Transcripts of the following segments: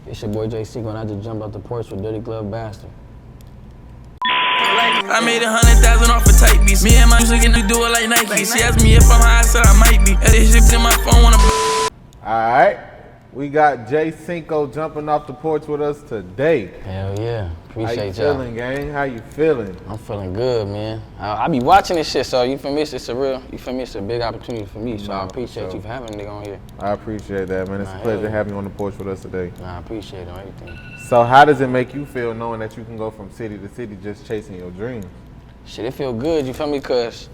It's your boy Jay Cinco, and I just jumped out the porch with Dirty Glove Bastard. I made 100,000 off of type beats. Me and my music and we do it like Nike. She asked me if I'm high, I said I might be. And this shit in my phone when I'm. Alright, we got Jay Cinco jumping off the porch with us today. Hell yeah, appreciate y'all. How you feeling, gang? How you feeling? I'm feeling good, man. I be watching this shit, so you feel me? It's a real, you feel me? It's a big opportunity for me, so I appreciate you for having a nigga on here. I appreciate that, man. It's a pleasure having you on the porch with us today. I appreciate it on everything. So how does it make you feel knowing that you can go from city to city just chasing your dreams? Shit, it feel good, you feel me? Cause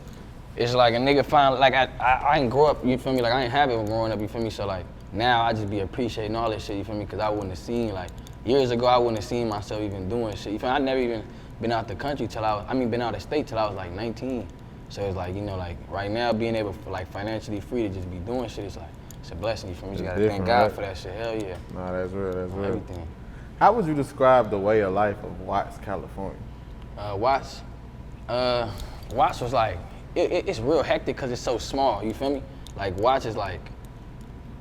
it's like a nigga find, like I didn't grow up, you feel me? Like I ain't have it growing up, you feel me? So like now I just be appreciating all this shit, you feel me? Cause I wouldn't have seen, like years ago I wouldn't have seen myself even doing shit. You feel me? I never even been out the country till been out of state till I was like 19. So it's like, you know, like right now being able to like financially free to just be doing shit, it's like, it's a blessing, you feel me? You just gotta thank God for that shit, hell yeah. Nah, that's real, that's real. Everything. How would you describe the way of life of Watts, California? Watts was like, it's real hectic because it's so small, you feel me? Like Watts is like,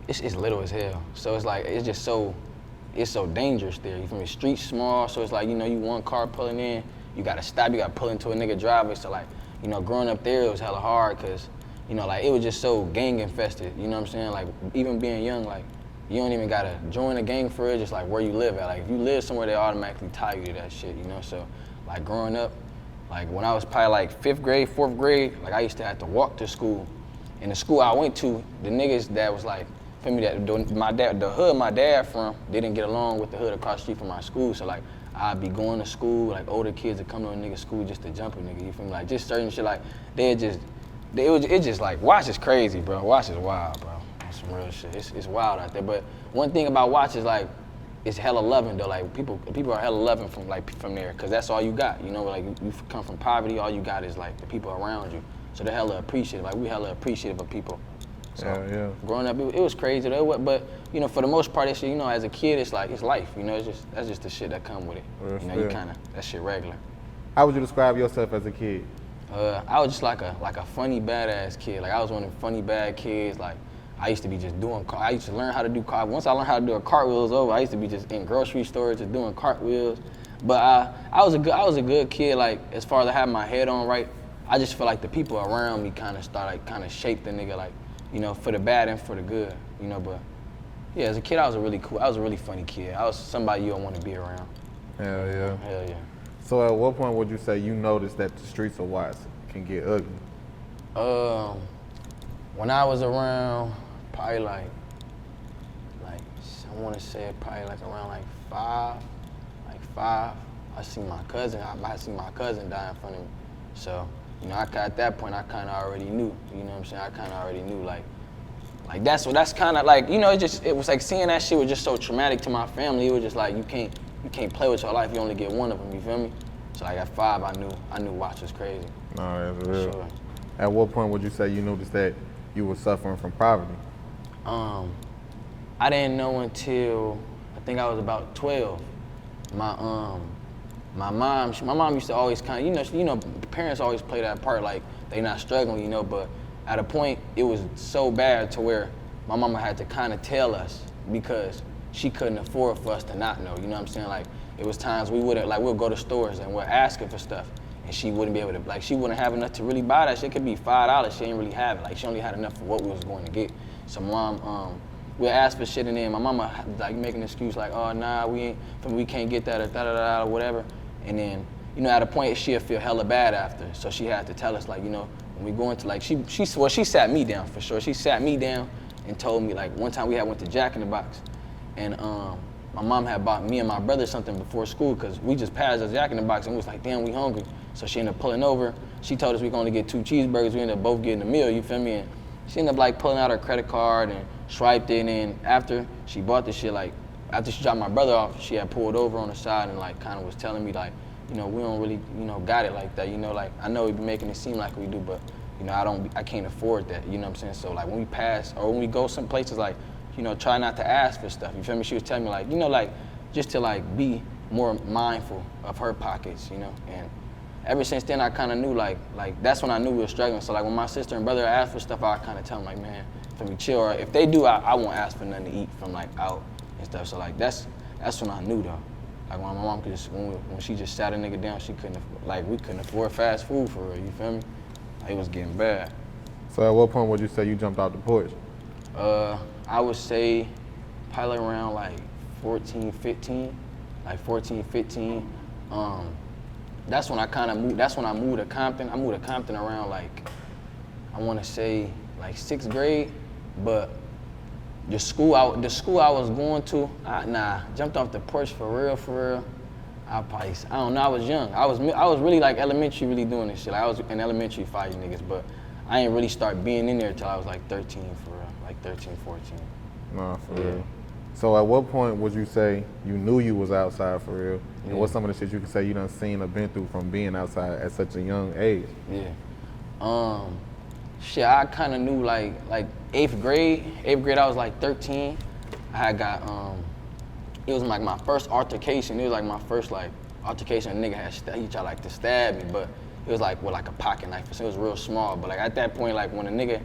it's little as hell. So it's like, it's so dangerous there, you feel me? Streets small, so it's like, you know, you one car pulling in, you gotta stop, you gotta pull into a nigga driveway. So like, you know, growing up there, it was hella hard because, you know, like it was just so gang infested, you know what I'm saying? Like even being young, like you don't even gotta join a gang for it, just like where you live at. Like if you live somewhere, they automatically tie you to that shit, you know? So like growing up, like when I was probably like 5th grade, 4th grade, like I used to have to walk to school. And the school I went to, the niggas that was like, feel me, the hood my dad from, they didn't get along with the hood across the street from my school. So like I'd be going to school, like older kids would come to a nigga school just to jump a nigga, you feel me? Like just certain shit, like it's just like, Watts is crazy, bro. Watts is wild, bro. That's some real shit. It's wild out there. But one thing about Watts is like, it's hella loving though. Like people are hella loving from there, cause that's all you got. You know, like you come from poverty, all you got is like the people around you. So they're hella appreciative. Like we hella appreciative of people. So yeah. Growing up, it was crazy though. But you know, for the most part, that shit, you know, as a kid, it's like it's life. You know, that's just the shit that come with it. You know, you kinda that shit regular. How would you describe yourself as a kid? I was just like a funny badass kid. Like I was one of them funny bad kids. Like I used to be just doing. I used to learn how to do once I learned how to do a cartwheel, it was over. I used to be just in grocery stores just doing cartwheels. But I was a good kid. Like as far as I had my head on right, I just feel like the people around me kind of shaped the nigga, like, you know, for the bad and for the good, you know. But yeah, as a kid, I was a really funny kid. I was somebody you don't want to be around. Hell yeah. Hell yeah. So at what point would you say you noticed that the streets of Watts can get ugly? When I was around, probably like I want to say probably like around like five. I seen my cousin die in front of me. So, you know, at that point, I kind of already knew. You know what I'm saying? I kind of already knew, like that's kind of like, you know, it was like seeing that shit was just so traumatic to my family. It was just like you can't play with your life. You only get one of them. You feel me? So like at 5, I knew Watts was crazy. No, that's real. Sure. At what point would you say you noticed that you were suffering from poverty? I didn't know until I think I was about 12. My mom used to always kind of, you know, parents always play that part like they not struggling, you know, but at a point it was so bad to where my mama had to kind of tell us because she couldn't afford for us to not know, you know what I'm saying? Like it was times we'll go to stores and we'll ask her for stuff and she wouldn't be able to, like she wouldn't have enough to really buy that shit. It could be $5, she didn't really have it. Like she only had enough for what we was going to get. So mom, we'll ask for shit and then my mama like make an excuse like, oh nah, we can't get that or da-da-da or whatever. And then, you know, at a point she'll feel hella bad after. So she had to tell us like, you know, when we go into like, she sat me down for sure. She sat me down and told me like one time we went to Jack in the Box and my mom had bought me and my brother something before school because we just passed a Jack in the Box and we was like, damn, we hungry. So she ended up pulling over. She told us we could only get 2 cheeseburgers. We ended up both getting a meal, you feel me? And she ended up like pulling out her credit card and swiped it, and then after she bought the shit, like after she dropped my brother off, she had pulled over on the side and like kind of was telling me like, you know, we don't really, you know, got it like that, you know, like I know we be making it seem like we do, but you know, I can't afford that, you know what I'm saying? So like when we pass or when we go some places, like, you know, try not to ask for stuff, you feel me? She was telling me like, you know, like just to like be more mindful of her pockets, you know, and ever since then I kind of knew like that's when I knew we were struggling. So like when my sister and brother asked for stuff, I kind of tell them like, man, for me chill, or if they do, I won't ask for nothing to eat from like out and stuff. So like that's that's when I knew though. Like when my mom could just, when she just sat a nigga down, we couldn't afford fast food for real, you feel me? Like, it was getting bad. So at what point would you say you jumped out the porch? I would say probably around like 14, 15. That's when I kind of moved, that's when I moved to Compton. I moved to Compton around like, I want to say like 6th grade, but the school I was going to, jumped off the porch for real. I don't know, I was young. I was really like elementary really doing this shit. Like, I was in elementary fighting niggas, but I didn't really start being in there till I was like 13 for real, like 13, 14. Nah, for real. So at what point would you say you knew you was outside for real? Yeah. And what's some of the shit you could say you done seen or been through from being outside at such a young age? Yeah. Shit, I kind of knew like 8th grade. 8th grade, I was like 13. I had got, it was like my first altercation. It was like my first like altercation. A nigga he tried like to stab me, but it was like with like a pocket knife. So it was real small. But like at that point, like when a nigga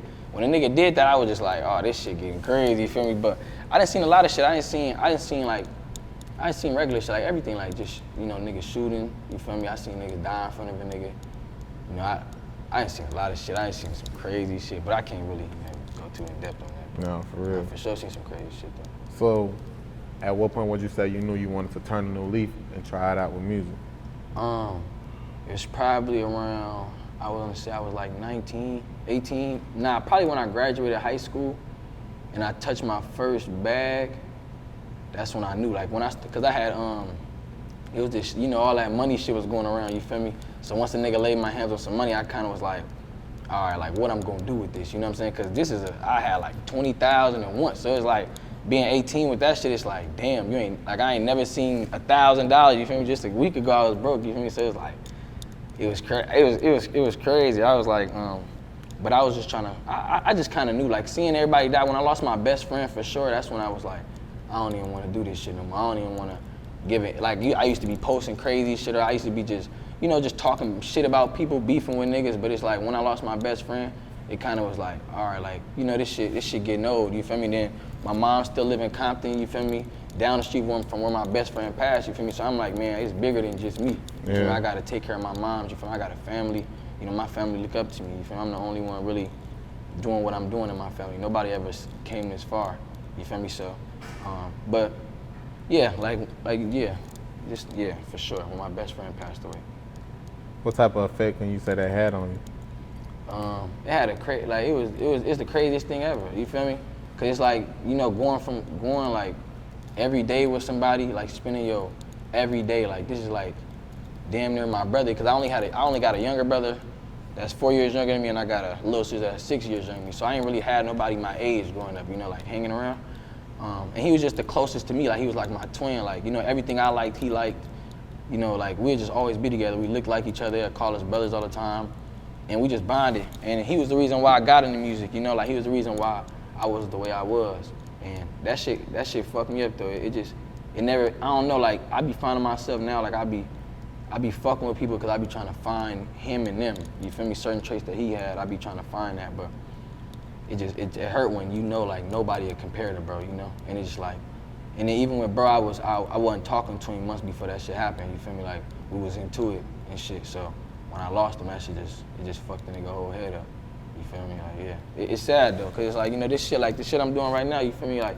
did that, I was just like, oh, this shit getting crazy, you feel me? But I done seen a lot of shit. I didn't seen regular shit, like everything, like just, you know, niggas shooting, you feel me? I seen niggas die in front of a nigga. You know, I ain't seen a lot of shit. I ain't seen some crazy shit, but I can't really go too in depth on that. No, for real. I for sure seen some crazy shit though. So at what point would you say you knew you wanted to turn a new leaf and try it out with music? It's probably around, I was gonna say I was like 19, 18. Nah, probably when I graduated high school and I touched my first bag, that's when I knew, like cause I had, it was this, you know, all that money shit was going around, you feel me? So once a nigga laid my hands on some money, I kinda was like, all right, like what I'm gonna do with this, you know what I'm saying? Cause I had like 20,000 at once, so it's like, being 18 with that shit, it's like, damn, I ain't never seen $1,000, you feel me? Just a week ago I was broke, you feel me? So it's like, it was crazy. I was like, but I was just trying to, I just kind of knew, like seeing everybody die. When I lost my best friend for sure, that's when I was like, I don't even want to do this shit no more. I don't even want to give it, like I used to be posting crazy shit, or I used to be just, you know, just talking shit about people, beefing with niggas, but it's like when I lost my best friend, it kind of was like, all right, like, you know, this shit getting old, you feel me? Then my mom still live in Compton, you feel me? Down the street from where my best friend passed, you feel me? So I'm like, man, it's bigger than just me. Yeah. You know, I gotta take care of my mom, you feel me? I got a family, you know, my family look up to me, you feel me? I'm the only one really doing what I'm doing in my family. Nobody ever came this far, you feel me? So, but yeah, for sure, when my best friend passed away. What type of effect can you say that had on you? It had it's the craziest thing ever, you feel me? Cause it's like, you know, going like every day with somebody, like spending your every day, like this is like damn near my brother, cause I only got a younger brother that's 4 years younger than me, and I got a little sister that's 6 years younger than me. So I ain't really had nobody my age growing up, you know, like hanging around. And he was just the closest to me, like he was like my twin, like, you know, everything I liked, he liked, you know, like we'd just always be together. We looked like each other, I'd call us brothers all the time. And we just bonded. And he was the reason why I got into music, you know, like he was the reason why I was the way I was. And that shit fucked me up though. I don't know, like I be finding myself now, like I be fucking with people because I be trying to find him and them. You feel me? Certain traits that he had, I be trying to find that, but it hurt when you know like nobody would compare to bro, you know? And it's just like, and then even with bro, I wasn't talking to him months before that shit happened, you feel me? Like we was into it and shit, so when I lost him, that shit just fucked the nigga whole head up. You feel me? Like, yeah. It's sad though, cause it's like, you know, this shit I'm doing right now, you feel me? Like,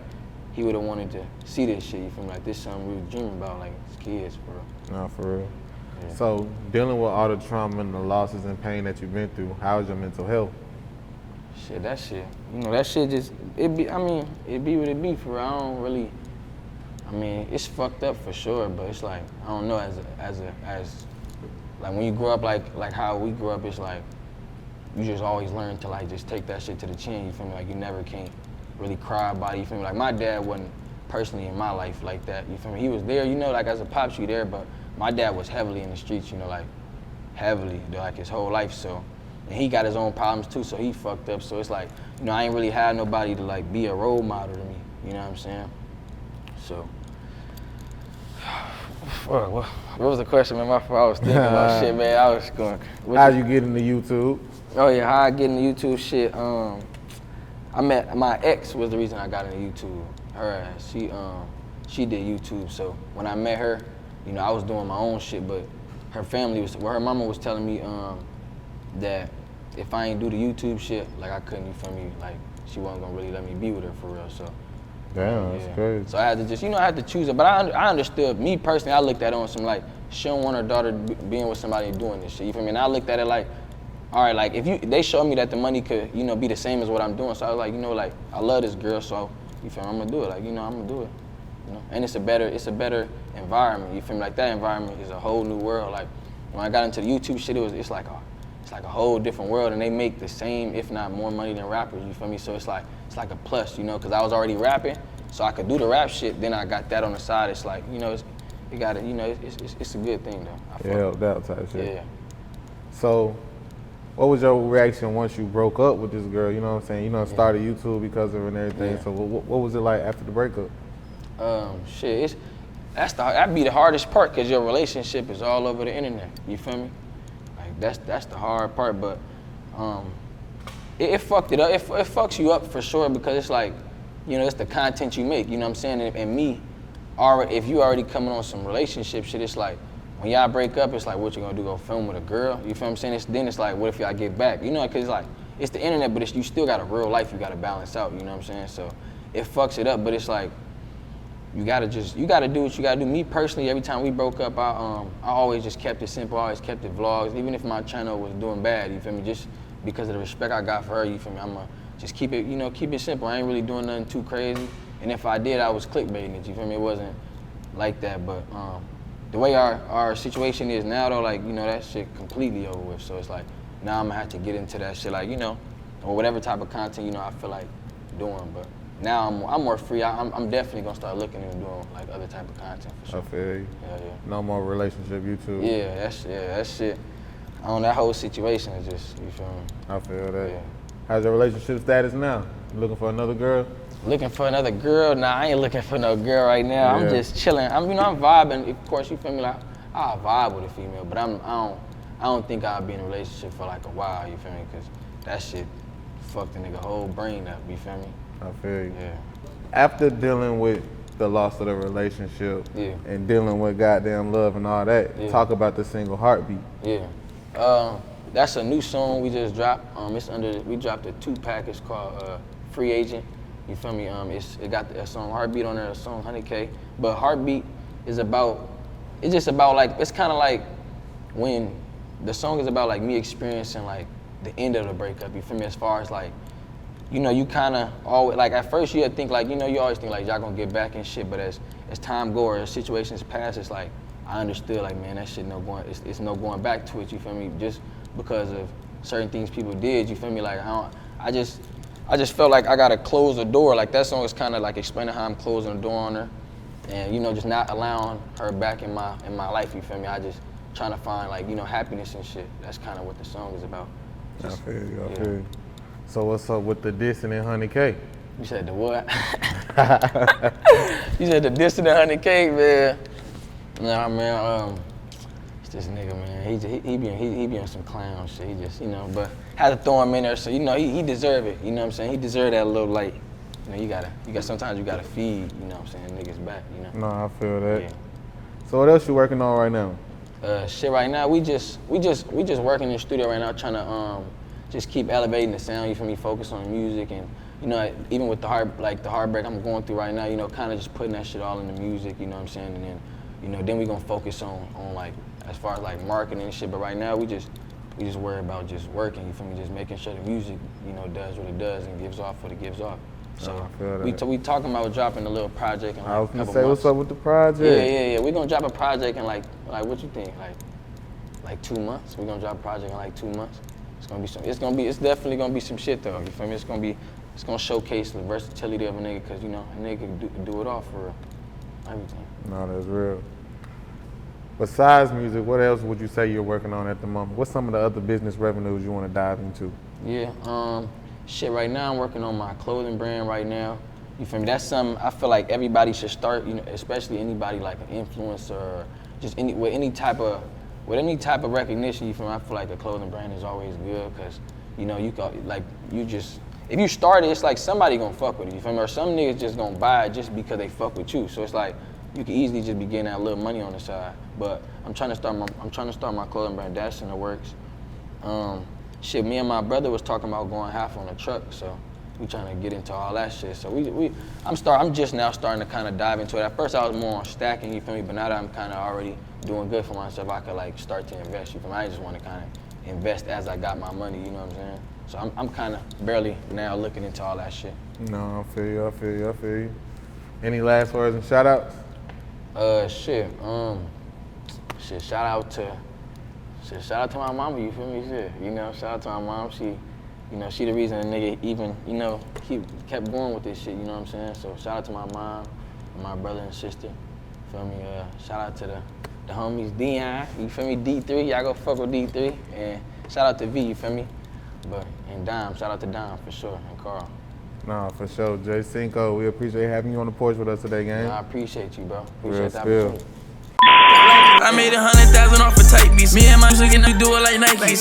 he would've wanted to see this shit, you feel me? Like, this is something we was dreaming about, like, as kids, for real. No, for real. Yeah. So, dealing with all the trauma and the losses and pain that you've been through, how is your mental health? Shit, that shit, you know, that shit just, it be what it be, for real. I don't really, it's fucked up for sure, but it's like, I don't know, as like when you grow up like how we grew up, it's like, you just always learn to like just take that shit to the chin, you feel me? Like you never can't really cry about it, you feel me? Like my dad wasn't personally in my life like that, you feel me? He was there, you know, like as a pops you there, but my dad was heavily in the streets, you know, like heavily, like his whole life, so. And he got his own problems too, so he fucked up, so it's like, you know, I ain't really had nobody to like be a role model to me, you know what I'm saying? So. What was the question, man? My fault. I was thinking about shit, man. I was going. How'd you get into YouTube? Oh yeah, how I get into YouTube shit. I met my ex was the reason I got into YouTube. Her ass. she did YouTube. So when I met her, you know, I was doing my own shit, but her family was, well, her mama was telling me that if I ain't do the YouTube shit, like I couldn't, you feel me, like she wasn't gonna really let me be with her for real, so. Damn, that's crazy. So I had to just, you know, I had to choose it, but I understood, me personally, I looked at it on some like, she don't want her daughter being with somebody doing this shit, you feel me, and I looked at it like, all right, like if they showed me that the money could, you know, be the same as what I'm doing, so I was like, you know, like I love this girl, so you feel me, I'm gonna do it, like, you know, I'm gonna do it, you know, and it's a better environment, you feel me, like that environment is a whole new world, like when I got into the YouTube shit, it's like a whole different world, and they make the same, if not more money than rappers, you feel me, so it's like a plus, you know, because I was already rapping, so I could do the rap shit, then I got that on the side, it's like, you know, it's a good thing though. Yeah, helped out type shit. Yeah. So, what was your reaction once you broke up with this girl? You know what I'm saying? You know, started YouTube because of her and everything. Yeah. So, what was it like after the breakup? Shit, that'd be the hardest part, because your relationship is all over the internet. You feel me? Like that's the hard part, but it fucked it up. It fucks you up for sure, because it's like, you know, it's the content you make. You know what I'm saying? And me, if you already coming on some relationship shit, it's like, when y'all break up, it's like, what you gonna do, go film with a girl? You feel what I'm saying? Then it's like, what if y'all get back? You know, because it's like, it's the internet, but you still got a real life you gotta balance out, you know what I'm saying? So it fucks it up, but it's like, you gotta do what you gotta do. Me personally, every time we broke up, I always just kept it simple, I always kept it vlogs, even if my channel was doing bad, you feel me? Just because of the respect I got for her, you feel me? I'ma just keep it simple. I ain't really doing nothing too crazy. And if I did, I was clickbaiting it, you feel me? It wasn't like that, but the way our situation is now though, like, you know, that shit completely over with. So it's like, now I'm gonna have to get into that shit, like, you know, or whatever type of content, you know, I feel like doing. But now I'm more free. I'm definitely gonna start looking into doing like other type of content for sure. I feel you. Yeah. No more relationship YouTube. Yeah, that shit. On that whole situation is just, you feel me? I feel that. Yeah. How's your relationship status now? You looking for another girl? Looking for another girl? Nah, I ain't looking for no girl right now. Yeah. I'm just chilling. I'm vibing. Of course, you feel me? Like, I'll vibe with a female, but I don't think I'll be in a relationship for like a while. You feel me? Because that shit fucked the nigga whole brain up. You feel me? I feel you. Yeah. After dealing with the loss of the relationship and dealing with goddamn love and all that, talk about the single Heartbeat. Yeah. That's a new song we just dropped. We dropped a 2-pack. It's called Free Agent. You feel me? It got a song Heartbeat on there, a song 100K. But Heartbeat is it's just about like, it's kind of like when the song is about like me experiencing like the end of the breakup. You feel me? As far as like, you know, you kind of always, like at first you think like, you know, you always think like y'all gonna get back and shit, but as time go or as situations pass, it's like, I understood like, man, that shit it's no going back to it, you feel me? Just because of certain things people did, you feel me? Like I just felt like I gotta close the door. Like that song is kind of like explaining how I'm closing the door on her, and you know, just not allowing her back in my life. You feel me? I just trying to find like, you know, happiness and shit. That's kind of what the song is about. I feel you. So what's up with the dissing in 100K? You said the what? You said the dissing in 100K, man. Nah, man. It's this nigga, man. He be on some clown shit. He just, you know, but had to throw him in there, so you know he deserve it. You know what I'm saying? He deserve that little light. You know, you got sometimes you gotta feed. You know what I'm saying? Niggas back. You know. No, I feel that. Yeah. So what else you working on right now? Shit, right now we just working in the studio right now, trying to just keep elevating the sound. You feel me? Focus on the music, and you know, even with the heartbreak I'm going through right now, you know, kind of just putting that shit all in the music. You know what I'm saying? And then, you know, then we gonna focus on like as far as like marketing and shit. But right now we just worry about just working. You feel me? Just making sure the music, you know, does what it does and gives off what it gives off. So we talking about dropping a little project in like I was a gonna couple say, months. what's up with the project? Yeah. We're gonna drop a project in like what you think? Like 2 months. We're gonna drop a project in like 2 months. It's definitely gonna be some shit though. You feel me? It's gonna showcase the versatility of a nigga, cause you know a nigga can do it all for real. Everything. No, that's real. Besides music, what else would you say you're working on at the moment? What's some of the other business revenues you want to dive into? Yeah, shit, right now I'm working on my clothing brand right now. You feel me? That's something I feel like everybody should start, you know, especially anybody like an influencer or just with any type of recognition, you feel me? I feel like a clothing brand is always good, because, you know, you just, if you start it, it's like somebody gonna fuck with it, you feel me? Or some niggas just gonna buy it just because they fuck with you. So it's like, you can easily just be getting that little money on the side. But I'm trying to start my clothing brand. That's in the works. Shit, me and my brother was talking about going half on the truck, so we trying to get into all that shit. So I'm just now starting to kind of dive into it. At first I was more on stacking, you feel me? But now that I'm kind of already doing good for myself, I could like start to invest, you feel me? I just want to kind of invest as I got my money, you know what I'm saying? So I'm kind of barely now looking into all that shit. No, I feel you. Any last words and shout outs? Shout out to my mama, you feel me? Shit, you know, shout out to my mom. She the reason the nigga even, you know, he kept going with this shit, you know what I'm saying? So shout out to my mom, and my brother and sister, feel me? Shout out to the homies Dion, you feel me? D3, y'all go fuck with D3, and shout out to V, you feel me? And Dom, shout out to Dom for sure, and Carl. Nah, for sure. Jay Cinco, we appreciate having you on the porch with us today, gang. I appreciate you, bro. Real Appreciate the spill. opportunity. I made 100,000 off of type beats. Me and my music and do it like Nike.